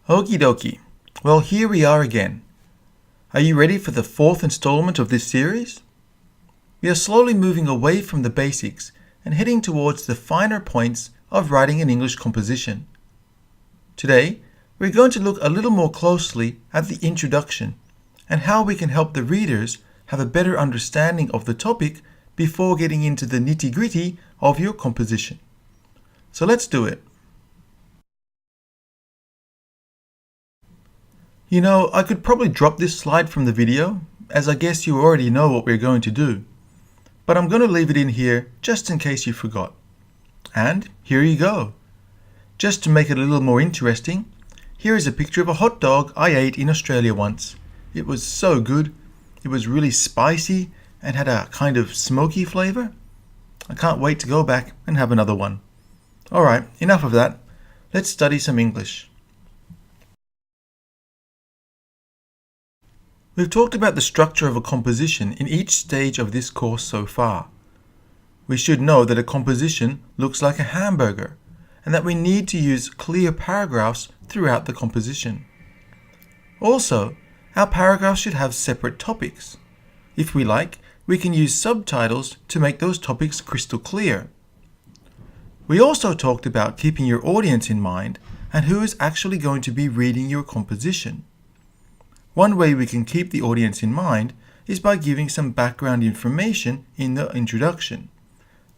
Okie dokie. Well, here we are again. Are you ready for the fourth installment of this series? We are slowly moving away from the basics and heading towards the finer points of writing an English composition. Today, we're going to look a little more closely at the introduction and how we can help the readers have a better understanding of the topic before getting into the nitty-gritty of your composition. So let's do it. You know, I could probably drop this slide from the video, as I guess you already know what we're going to do. But I'm going to leave it in here just in case you forgot. And here you go. Just to make it a little more interesting, here is a picture of a hot dog I ate in Australia once. It was so good. It was really spicy and had a kind of smoky flavor. I can't wait to go back and have another one. Alright, enough of that. Let's study some English. We've talked about the structure of a composition in each stage of this course so far. We should know that a composition looks like a hamburger and that we need to use clear paragraphs throughout the composition. Also, our paragraphs should have separate topics. If we like, we can use subtitles to make those topics crystal clear. We also talked about keeping your audience in mind and who is actually going to be reading your composition. One way we can keep the audience in mind is by giving some background information in the introduction.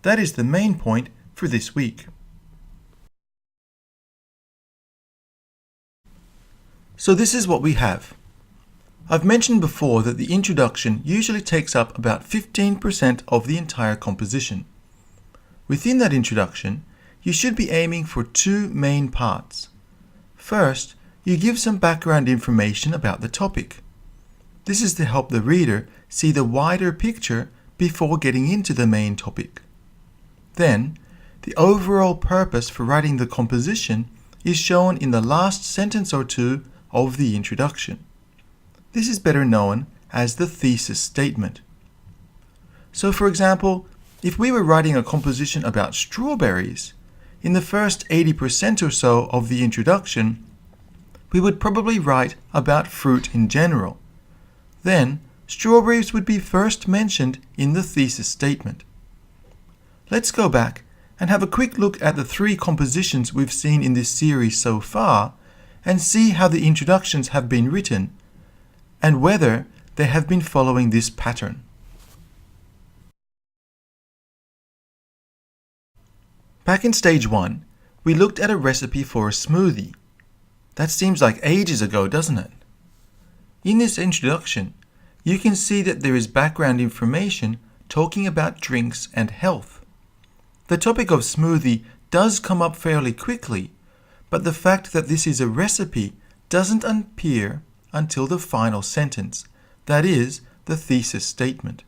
That is the main point for this week. So this is what we have. I've mentioned before that the introduction usually takes up about 15% of the entire composition. Within that introduction, you should be aiming for two main parts. First, you give some background information about the topic. This is to help the reader see the wider picture before getting into the main topic. Then, the overall purpose for writing the composition is shown in the last sentence or two of the introduction. This is better known as the thesis statement. So for example, if we were writing a composition about strawberries, in the first 80% or so of the introduction, we would probably write about fruit in general. Then, strawberries would be first mentioned in the thesis statement. Let's go back and have a quick look at the three compositions we've seen in this series so far and see how the introductions have been written and whether they have been following this pattern. Back in stage 1, we looked at a recipe for a smoothie. That seems like ages ago, doesn't it? In this introduction, you can see that there is background information talking about drinks and health. The topic of smoothie does come up fairly quickly, but the fact that this is a recipe doesn't appear until the final sentence, that is, the thesis statement.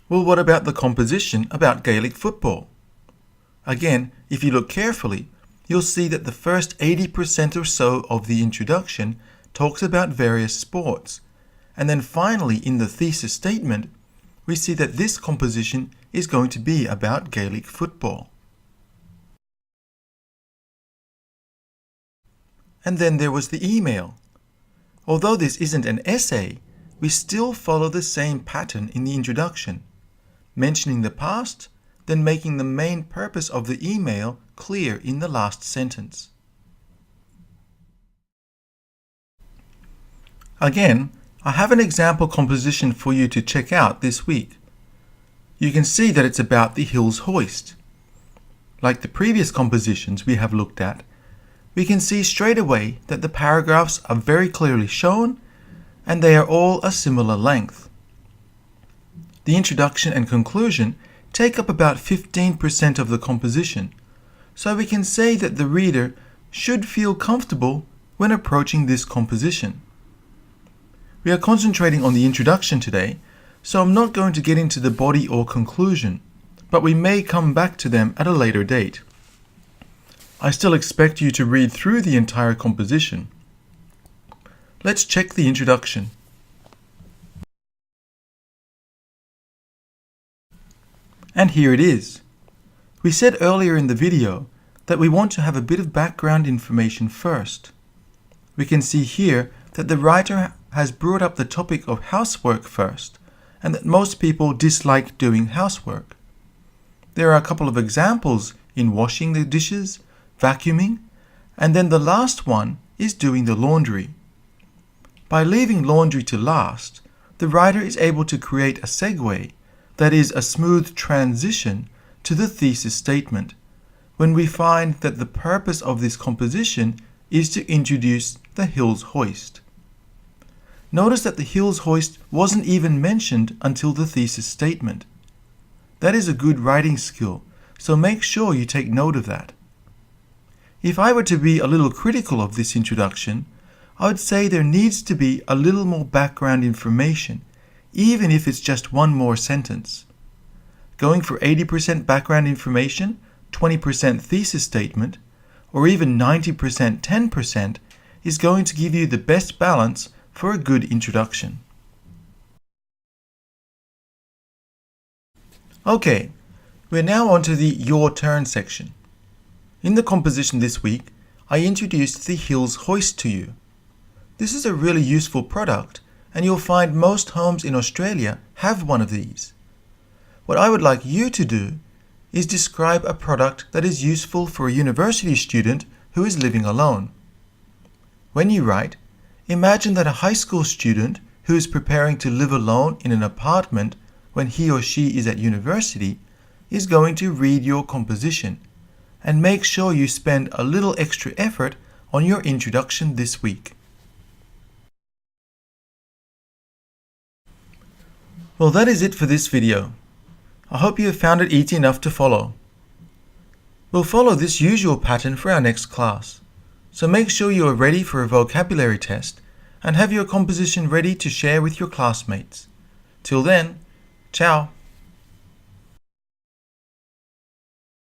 Well, what about the composition about Gaelic football? Again, if you look carefully, you'll see that the first 80% or so of the introduction talks about various sports, and then finally in the thesis statement, we see that this composition is going to be about Gaelic football. And then there was the email. Although this isn't an essay, we still follow the same pattern in the introduction, mentioning the past, then making the main purpose of the email clear in the last sentence. Again, I have an example composition for you to check out this week. You can see that it's about the Hills Hoist. Like the previous compositions we have looked at, we can see straight away that the paragraphs are very clearly shown and they are all a similar length. The introduction and conclusion take up about 15% of the composition, so we can say that the reader should feel comfortable when approaching this composition. We are concentrating on the introduction today, so I'm not going to get into the body or conclusion, but we may come back to them at a later date. I still expect you to read through the entire composition. Let's check the introduction. And here it is. We said earlier in the video that we want to have a bit of background information first. We can see here that the writer has brought up the topic of housework first, and that most people dislike doing housework. There are a couple of examples in washing the dishes, vacuuming, and then the last one is doing the laundry. By leaving laundry to last, the writer is able to create a segue, that is a smooth transition, to the thesis statement, when we find that the purpose of this composition is to introduce the Hills hoist. Notice that the Hills hoist wasn't even mentioned until the thesis statement. That is a good writing skill, so make sure you take note of that. If I were to be a little critical of this introduction, I would say there needs to be a little more background information, even if it's just one more sentence. Going for 80% background information, 20% thesis statement, or even 90% 10% is going to give you the best balance for a good introduction. Okay, we're now on to the Your Turn section. In the composition this week, I introduced the Hills hoist to you. This is a really useful product, and you'll find most homes in Australia have one of these. What I would like you to do is describe a product that is useful for a university student who is living alone. When you write, imagine that a high school student who is preparing to live alone in an apartment when he or she is at university is going to read your composition, and make sure you spend a little extra effort on your introduction this week. Well, that is it for this video. I hope you have found it easy enough to follow. We'll follow this usual pattern for our next class, so make sure you are ready for a vocabulary test and have your composition ready to share with your classmates. Till then, ciao!